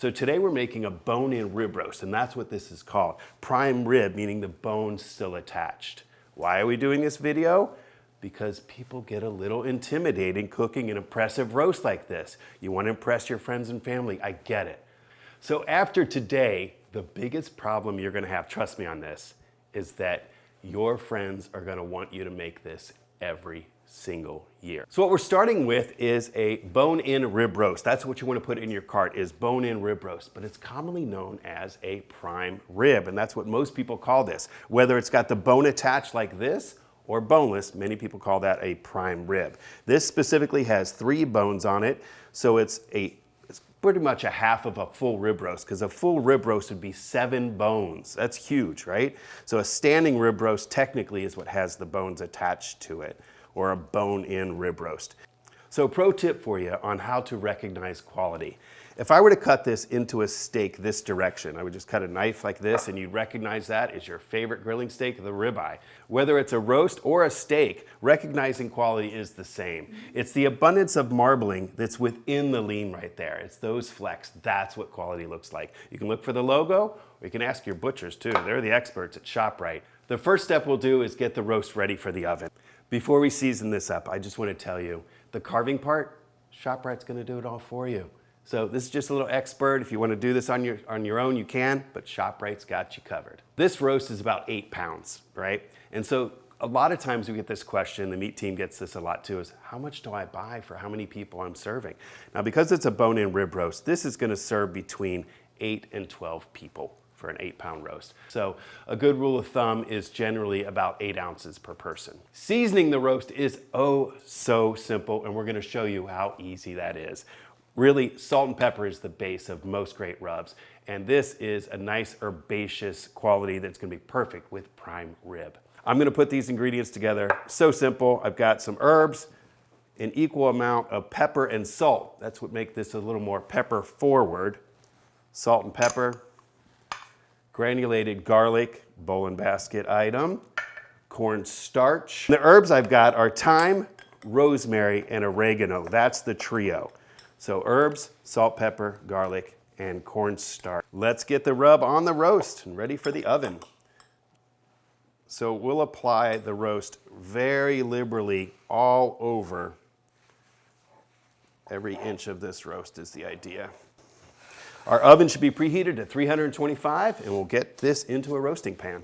So today we're making a bone-in rib roast, and that's what this is called. Prime rib, meaning the bone's still attached. Why are we doing this video? Because people get a little intimidating cooking an impressive roast like this. You want to impress your friends and family, I get it. So after today, the biggest problem you're going to have, trust me on this, is that your friends are going to want you to make this every single year. So what we're starting with is a bone-in rib roast. That's what you want to put in your cart, is bone-in rib roast, but it's commonly known as a prime rib, and that's what most people call this. Whether it's got the bone attached like this or boneless, many people call that a prime rib. This specifically has 3 bones on it, so it's pretty much a half of a full rib roast, because a full rib roast would be 7 bones. That's huge, right? So a standing rib roast technically is what has the bones attached to it, or a bone-in rib roast. So pro tip for you on how to recognize quality. If I were to cut this into a steak this direction, I would just cut a knife like this and you'd recognize that as your favorite grilling steak, the ribeye. Whether it's a roast or a steak, recognizing quality is the same. It's the abundance of marbling that's within the lean right there. It's those flecks. That's what quality looks like. You can look for the logo, or you can ask your butchers too. They're the experts at ShopRite. The first step we'll do is get the roast ready for the oven. Before we season this up, I just want to tell you, the carving part, ShopRite's going to do it all for you. So this is just a little expert. If you want to do this on your own, you can, but ShopRite's got you covered. This roast is about 8 pounds, right? And so a lot of times we get this question, the meat team gets this a lot too, is how much do I buy for how many people I'm serving? Now, because it's a bone-in rib roast, this is going to serve between 8 and 12 people for an 8-pound roast. So a good rule of thumb is generally about 8 ounces per person. Seasoning the roast is oh so simple, and we're going to show you how easy that is. Really, salt and pepper is the base of most great rubs, and this is a nice herbaceous quality that's going to be perfect with prime rib. I'm going to put these ingredients together. So simple. I've got some herbs, an equal amount of pepper and salt. That's what makes this a little more pepper forward. Salt and pepper. Granulated garlic, bowl and basket item, cornstarch. The herbs I've got are thyme, rosemary, and oregano. That's the trio. So herbs, salt, pepper, garlic, and cornstarch. Let's get the rub on the roast and ready for the oven. So we'll apply the roast very liberally all over. Every inch of this roast is the idea. Our oven should be preheated to 325, and we'll get this into a roasting pan.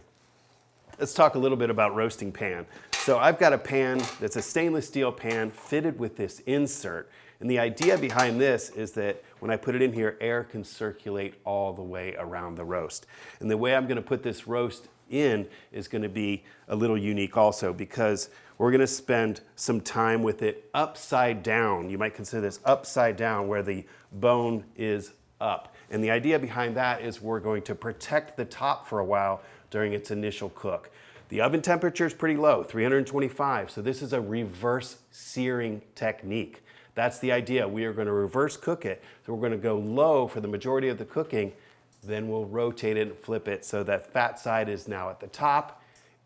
Let's talk a little bit about roasting pan. So I've got a pan that's a stainless steel pan fitted with this insert. And the idea behind this is that when I put it in here, air can circulate all the way around the roast. And the way I'm going to put this roast in is going to be a little unique also, because we're going to spend some time with it upside down. You might consider this upside down, where the bone is up. And the idea behind that is we're going to protect the top for a while during its initial cook. The oven temperature is pretty low, 325, so this is a reverse searing technique. That's the idea. We are going to reverse cook it. So we're going to go low for the majority of the cooking, then we'll rotate it and flip it so that fat side is now at the top,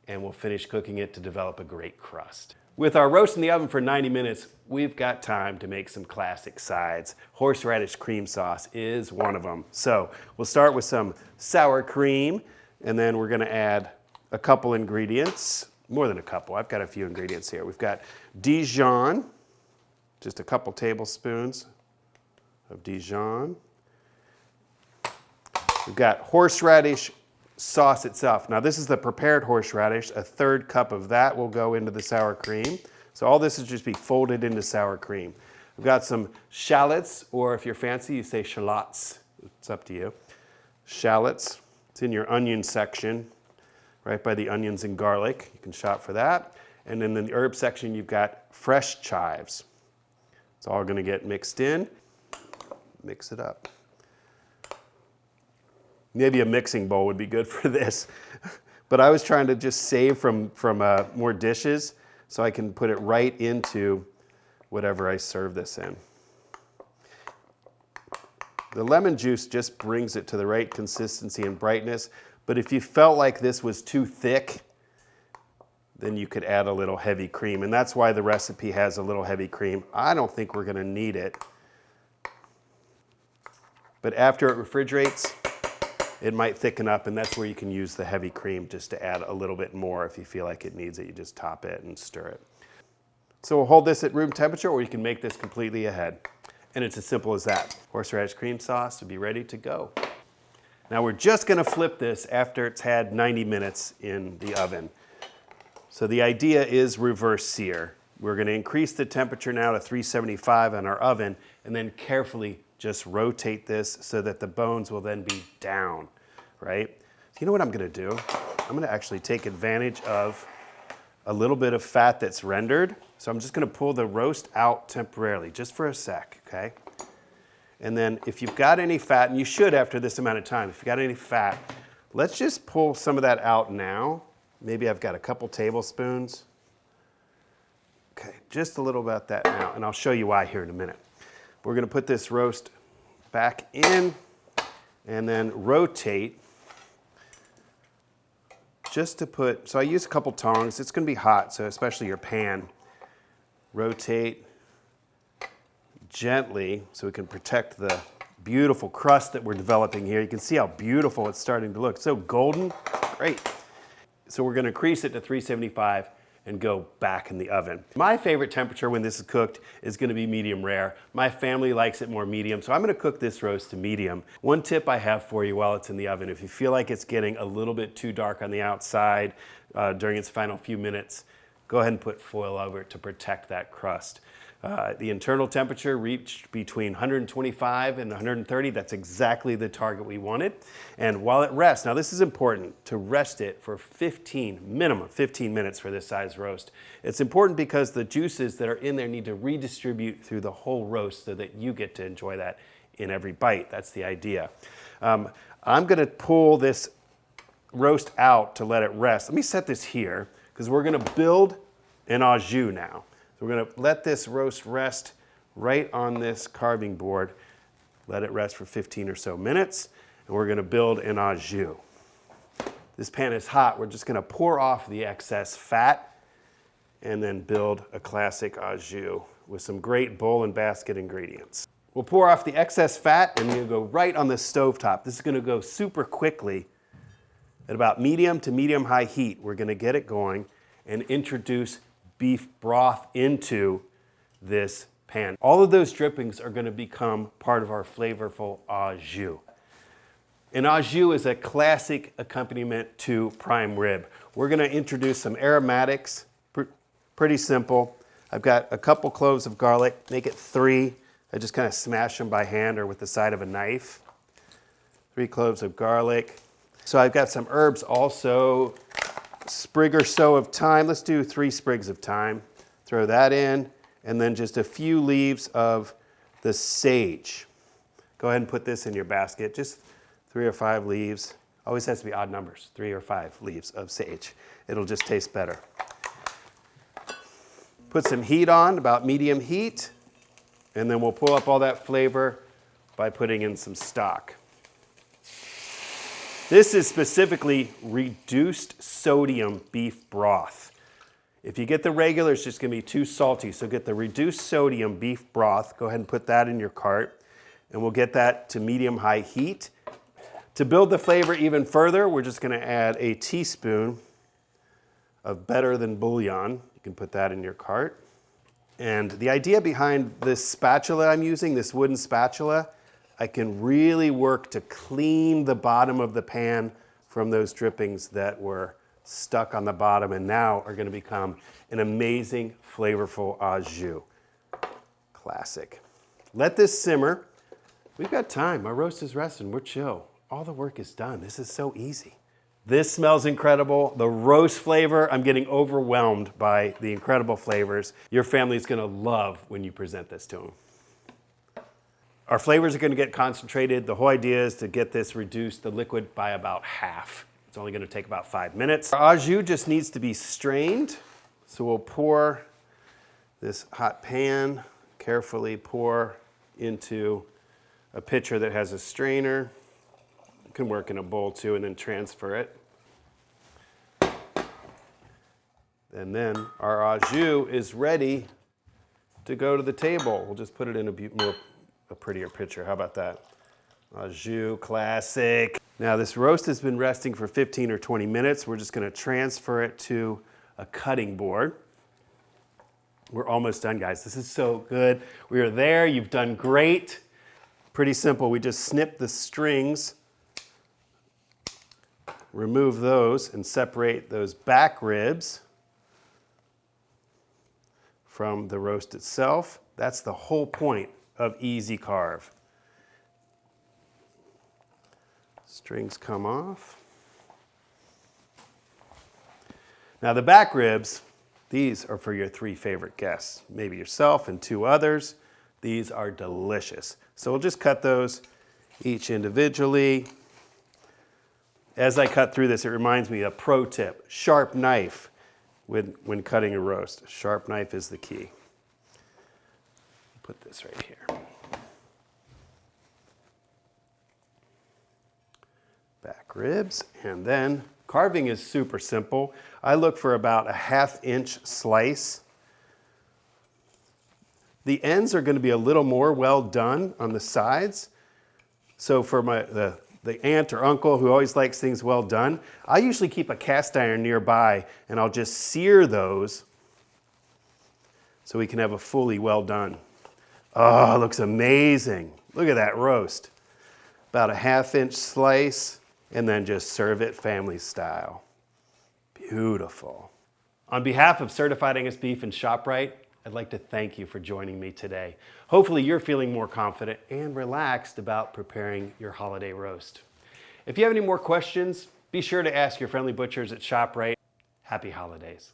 and we'll finish cooking it to develop a great crust. With our roast in the oven for 90 minutes, we've got time to make some classic sides. Horseradish cream sauce is one of them. So we'll start with some sour cream, and then we're going to add a couple ingredients, more than a couple. I've got a few ingredients here. We've got Dijon, just a couple tablespoons of Dijon. We've got horseradish sauce itself. Now this is the prepared horseradish. A 1/3 cup of that will go into the sour cream. So all this is just be folded into sour cream. We've got some shallots, or if you're fancy, you say shallots. It's up to you. Shallots. It's in your onion section, right by the onions and garlic. You can shop for that. And then in the herb section, you've got fresh chives. It's all going to get mixed in. Mix it up. Maybe a mixing bowl would be good for this. But I was trying to just save from more dishes so I can put it right into whatever I serve this in. The lemon juice just brings it to the right consistency and brightness. But if you felt like this was too thick, then you could add a little heavy cream. And that's why the recipe has a little heavy cream. I don't think we're going to need it. But after it refrigerates, it might thicken up, and that's where you can use the heavy cream just to add a little bit more if you feel like it needs it. You just top it and stir it. So we'll hold this at room temperature, or you can make this completely ahead. And it's as simple as that. Horseradish cream sauce to be ready to go. Now we're just gonna flip this after it's had 90 minutes in the oven. So the idea is reverse sear. We're gonna increase the temperature now to 375 in our oven, and then carefully just rotate this so that the bones will then be down, right? So you know what I'm gonna do? I'm gonna actually take advantage of a little bit of fat that's rendered. So I'm just gonna pull the roast out temporarily, just for a sec, okay? And then if you've got any fat, and you should after this amount of time, if you've got any fat, let's just pull some of that out now. Maybe I've got a couple tablespoons. Okay, just a little about that now, and I'll show you why here in a minute. We're gonna put this roast back in and then rotate just to put, so I use a couple tongs. It's gonna be hot, so especially your pan. Rotate gently so we can protect the beautiful crust that we're developing here. You can see how beautiful it's starting to look. So golden, great. So we're gonna increase it to 375 and go back in the oven. My favorite temperature when this is cooked is gonna be medium rare. My family likes it more medium, so I'm gonna cook this roast to medium. One tip I have for you while it's in the oven, if you feel like it's getting a little bit too dark on the outside during its final few minutes, go ahead and put foil over it to protect that crust. The internal temperature reached between 125 and 130. That's exactly the target we wanted. And while it rests, now this is important, to rest it for minimum 15 minutes for this size roast. It's important because the juices that are in there need to redistribute through the whole roast so that you get to enjoy that in every bite. That's the idea. I'm gonna pull this roast out to let it rest. Let me set this here because we're gonna build an au jus now. So we're gonna let this roast rest right on this carving board, let it rest for 15 or so minutes, and we're gonna build an au jus. This pan is hot. We're just gonna pour off the excess fat and then build a classic au jus with some great bowl and basket ingredients. We'll pour off the excess fat and we'll go right on the stovetop. This is gonna go super quickly at about medium to medium-high heat. We're gonna get it going and introduce beef broth into this pan. All of those drippings are going to become part of our flavorful au jus. An au jus is a classic accompaniment to prime rib. We're going to introduce some aromatics, pretty simple. I've got a couple cloves of garlic, make it 3. I just kind of smash them by hand or with the side of a knife. 3 cloves of garlic. So I've got some herbs also. Sprig or so of thyme. Let's do 3 sprigs of thyme. Throw that in, and then just a few leaves of the sage. Go ahead and put this in your basket. Just 3 or 5 leaves. Always has to be odd numbers, 3 or 5 leaves of sage. It'll just taste better. Put some heat on, about medium heat, and then we'll pull up all that flavor by putting in some stock. This is specifically reduced sodium beef broth. If you get the regular, it's just gonna be too salty, so get the reduced sodium beef broth. Go ahead and put that in your cart, and we'll get that to medium-high heat. To build the flavor even further, we're just gonna add a teaspoon of better than bouillon. You can put that in your cart. And the idea behind this spatula I'm using, this wooden spatula, I can really work to clean the bottom of the pan from those drippings that were stuck on the bottom and now are going to become an amazing, flavorful au jus. Classic. Let this simmer. We've got time. Our roast is resting. We're chill. All the work is done. This is so easy. This smells incredible. The roast flavor, I'm getting overwhelmed by the incredible flavors. Your family's going to love when you present this to them. Our flavors are going to get concentrated. The whole idea is to get this reduced, the liquid, by about half. It's only going to take about 5 minutes. Our au jus just needs to be strained. So we'll pour this hot pan, carefully pour into a pitcher that has a strainer. You can work in a bowl too and then transfer it. And then our au jus is ready to go to the table. We'll just put it in a prettier pitcher. How about that? Au Jus, classic. Now this roast has been resting for 15 or 20 minutes. We're just gonna transfer it to a cutting board. We're almost done, guys. This is so good. We are there, you've done great. Pretty simple, we just snip the strings, remove those and separate those back ribs from the roast itself. That's the whole point of easy carve. Strings come off. Now the back ribs, these are for your 3 favorite guests, maybe yourself and 2 others. These are delicious. So we'll just cut those each individually. As I cut through this, it reminds me of a pro tip, sharp knife when cutting a roast. Sharp knife is the key. Put this right here. Back ribs, and then carving is super simple. I look for about a 1/2 inch slice. The ends are going to be a little more well done on the sides. So for the aunt or uncle who always likes things well done, I usually keep a cast iron nearby and I'll just sear those so we can have a fully well done. Oh, it looks amazing. Look at that roast. About a 1/2 inch slice and then just serve it family style. Beautiful. On behalf of Certified Angus Beef and ShopRite, I'd like to thank you for joining me today. Hopefully you're feeling more confident and relaxed about preparing your holiday roast. If you have any more questions, be sure to ask your friendly butchers at ShopRite. Happy holidays.